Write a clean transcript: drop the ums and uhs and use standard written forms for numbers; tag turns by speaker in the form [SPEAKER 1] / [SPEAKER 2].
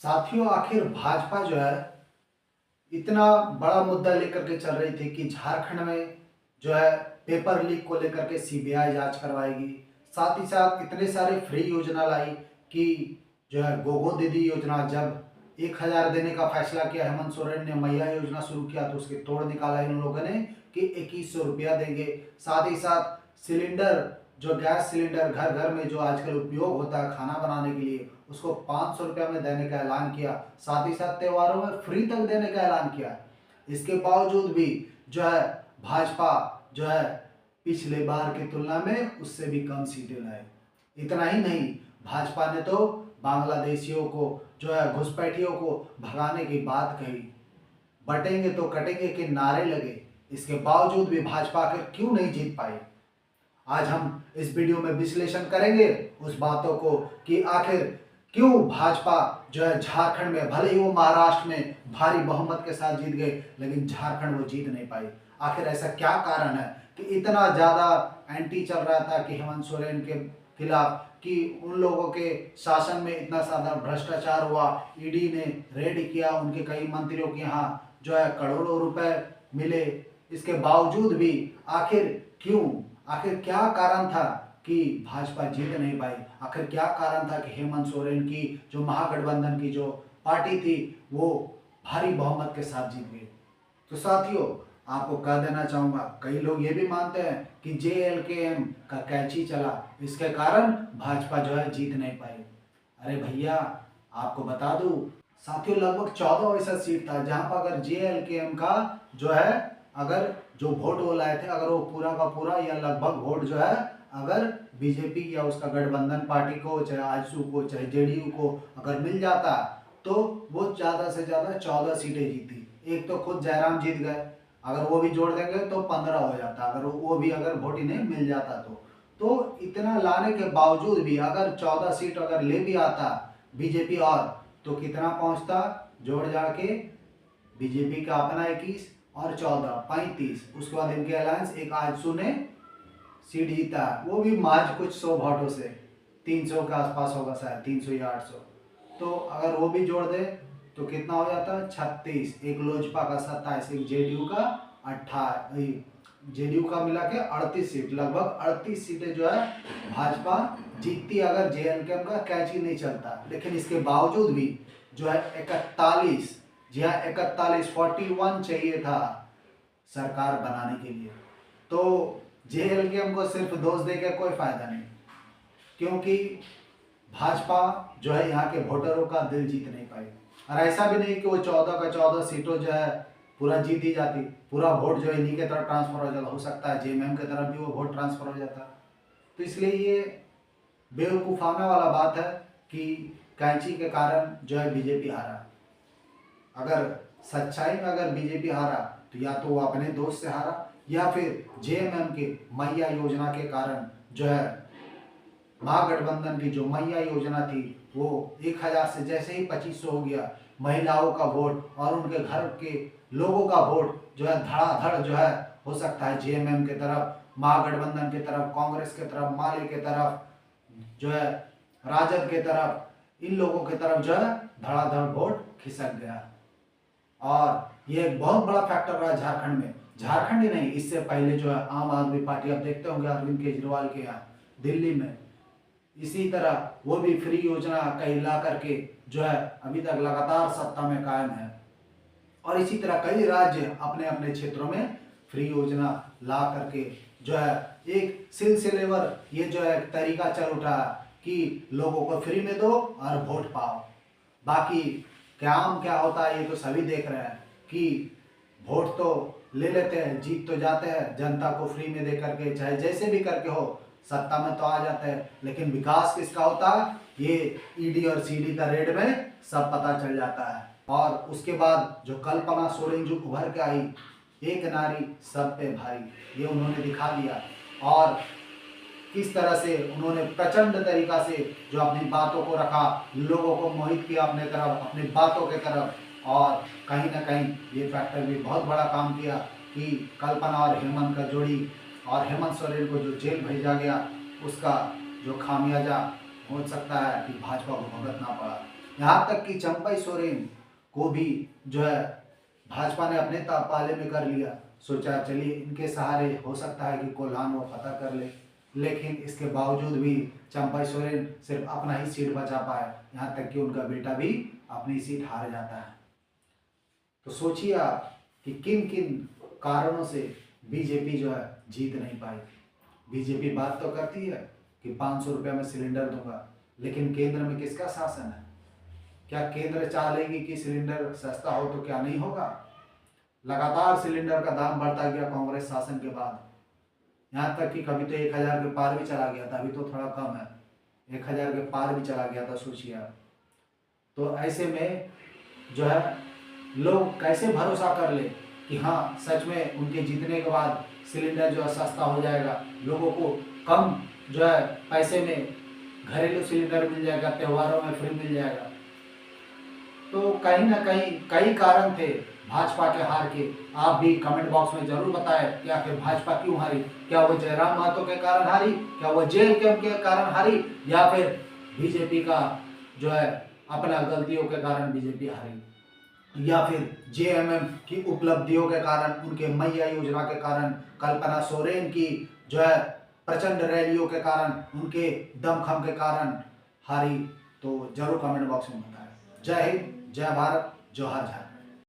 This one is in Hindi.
[SPEAKER 1] साथियों, आखिर भाजपा जो है इतना बड़ा मुद्दा लेकर के चल रही थी कि झारखंड में जो है पेपर लीक को लेकर के सीबीआई जांच करवाएगी। साथ ही साथ इतने सारे फ्री योजना लाई कि जो है गोगो दीदी योजना, जब 1,000 देने का फैसला किया हेमंत सोरेन ने, मैया योजना शुरू किया तो उसके तोड़ निकाला इन लोगों ने कि 2100 रुपया देंगे। साथ ही साथ सिलेंडर, जो गैस सिलेंडर घर घर में जो आजकल उपयोग होता है खाना बनाने के लिए, उसको 500 रुपया में देने का ऐलान किया। साथ ही साथ त्योहारों में फ्री तक देने का ऐलान किया। इसके बावजूद भी जो है भाजपा जो है पिछले बार की तुलना में उससे भी कम सीटें लाए। इतना ही नहीं, भाजपा ने तो बांग्लादेशियों को जो है घुसपैठियों को भगाने की बात कही, बटेंगे तो कटेंगे के नारे लगे। इसके बावजूद भी भाजपा आखिर क्यों नहीं जीत पाई, आज हम इस वीडियो में विश्लेषण करेंगे उस बातों को कि आखिर क्यों भाजपा जो है झारखंड में, भले ही वो महाराष्ट्र में भारी बहुमत के साथ जीत गए, लेकिन झारखंड वो जीत नहीं पाई। आखिर ऐसा क्या कारण है कि इतना ज्यादा एंटी चल रहा था कि हेमंत सोरेन के खिलाफ, कि उन लोगों के शासन में इतना ज्यादा भ्रष्टाचार हुआ, ईडी ने रेड किया, उनके कई मंत्रियों के यहाँ जो है करोड़ों रुपए मिले। इसके बावजूद भी आखिर क्यों, आखिर क्या कारण था कि भाजपा जीत नहीं पाई? आखिर क्या कारण था कि हेमंत सोरेन की जो महागठबंधन की जो पार्टी थी वो भारी बहुमत के साथ जीत गई? तो साथियों, आपको कह देना चाहूंगा, कई लोग ये भी मानते हैं कि JLKM का कैंची चला, इसके कारण भाजपा जो है जीत नहीं पाई। अरे भैया, आपको बता दूं, साथियों लगभग 14 ऐसा सीट था जहां पर अगर JLKM का जो है, अगर जो वोट वो लाए थे, अगर वो पूरा का पूरा या लगभग वोट जो है अगर बीजेपी या उसका गठबंधन पार्टी को, चाहे आजसू को, चाहे JDU को अगर मिल जाता तो वो ज़्यादा से ज़्यादा 14 सीटें जीती। एक तो खुद जयराम जीत गए, अगर वो भी जोड़ देंगे तो 15 हो जाता, अगर वो भी अगर वोट इन्हें मिल जाता तो इतना लाने के बावजूद भी अगर 14 सीट अगर ले भी आता बीजेपी, और तो कितना पहुंचता जोड़ जाड़ के? बीजेपी का अपना 21 और 14 35, उसके बाद इनके अलायंस एक आजसू ने सीट जीता, वो भी महज कुछ 100 वोटों से, 300 के आसपास होगा शायद, 300 या 800। तो अगर वो भी जोड़ दे तो कितना हो जाता? 36, एक लोजपा का 27, एक JDU का 18, JDU का मिला के 38 सीट, लगभग 38 सीटें जो है भाजपा जीतती अगर JLKM का कैच ही नहीं चलता। लेकिन इसके बावजूद भी जो है 41, जी हाँ 41, 41 चाहिए था सरकार बनाने के लिए। तो JLKM को सिर्फ दोष देकर कोई फायदा नहीं, क्योंकि भाजपा जो है यहाँ के वोटरों का दिल जीत नहीं पाई। और ऐसा भी नहीं कि वो 14 का 14 सीटों जो है पूरा जीत ही जाती, पूरा वोट जो है इन्हीं के तरफ ट्रांसफर हो जाता, हो सकता है JMM की तरफ भी वो वोट ट्रांसफर हो जाता। तो इसलिए ये बेवकूफ़ाना वाला बात है कि कैंची के कारण जो है बीजेपी हारा। अगर सच्चाई में अगर बीजेपी हारा तो या तो वो अपने दोस्त से हारा, या फिर JMM के मैया योजना के कारण जो है महागठबंधन की जो मैया योजना थी वो 1000 से जैसे ही 2500 हो गया, महिलाओं का वोट और उनके घर के लोगों का वोट जो है धड़ाधड़ जो है हो सकता है JMM के तरफ, महागठबंधन के तरफ, कांग्रेस के तरफ, माले के तरफ, जो है राजद के तरफ, इन लोगों के तरफ जो है धड़ाधड़ वोट खिसक गया। और ये एक बहुत बड़ा फैक्टर रहा झारखंड में। झारखंड ही नहीं, इससे पहले जो है आम आदमी पार्टी, आप देखते होंगे अरविंद केजरीवाल के यहाँ दिल्ली में, इसी तरह वो भी फ्री योजना कहीं ला करके जो है अभी तक लगातार सत्ता में कायम है। और इसी तरह कई राज्य अपने अपने क्षेत्रों में फ्री योजना ला करके जो है एक सिलसिलेवर ये जो है तरीका चल उठा कि लोगों को फ्री में दो और वोट पाओ। बाकी क्या होता है ये तो सभी देख रहे हैं कि वोट तो ले लेते हैं, जीत तो जाते हैं, जनता को फ्री में दे करके, चाहे जैसे भी करके हो सत्ता में तो आ जाते हैं, लेकिन विकास किसका होता है ये ईडी और सीडी का रेड में सब पता चल जाता है। और उसके बाद जो कल्पना सोरेन जो उभर के आई, एक नारी सब पे भारी, ये उन्होंने दिखा दिया। और किस तरह से उन्होंने प्रचंड तरीका से जो अपनी बातों को रखा, लोगों को मोहित किया अपने तरफ, अपनी बातों के तरफ। और कहीं ना कहीं ये फैक्टर भी बहुत बड़ा काम किया कि कल्पना और हेमंत का जोड़ी, और हेमंत सोरेन को जो जेल भेजा गया उसका जो खामियाजा हो सकता है कि भाजपा को भुगतना पड़ा। यहाँ तक कि चंपई सोरेन को भी जो है भाजपा ने अपने पाले में कर लिया। सोचा चलिए इनके सहारे हो सकता है कि कोल्हान वो फतह कर ले, लेकिन इसके बावजूद भी चंपई सोरेन सिर्फ अपना ही सीट बचा पाए, यहाँ तक कि उनका बेटा भी अपनी सीट हार जाता है। तो सोचिए आप कि किन किन कारणों से बीजेपी जो है जीत नहीं पाई। बीजेपी बात तो करती है कि 500 रुपये में सिलेंडर दूंगा, लेकिन केंद्र में किसका शासन है? क्या केंद्र चाह लेगी कि सिलेंडर सस्ता हो तो क्या नहीं होगा? लगातार सिलेंडर का दाम बढ़ता गया कांग्रेस शासन के बाद, यहाँ तक कि कभी तो 1000 के पार भी चला गया था। अभी तो थोड़ा कम है, 1000 के पार भी चला गया था, सोचिए आप। तो ऐसे में जो है लोग कैसे भरोसा कर ले कि हाँ सच में उनके जीतने के बाद सिलेंडर जो है सस्ता हो जाएगा, लोगों को कम जो है पैसे में घरेलू सिलेंडर मिल जाएगा, त्योहारों में फ्री मिल जाएगा। तो कहीं ना कहीं कई कारण थे भाजपा के हार के। आप भी कमेंट बॉक्स में जरूर बताएं कि आखिर भाजपा क्यों हारी। क्या वो जयराम महतो के कारण हारी, क्या वो जेल के कारण हारी, या फिर बीजेपी का जो है अपना गलतियों के कारण बीजेपी हारी, या फिर जेएमएम की उपलब्धियों के कारण, उनके मैया योजना के कारण, कल्पना सोरेन की जो है प्रचंड रैलियों के कारण, उनके दमखम के कारण हारी। तो जरूर कमेंट बॉक्स में बताएं। जय हिंद, जय भारत, जोहार झारखंड।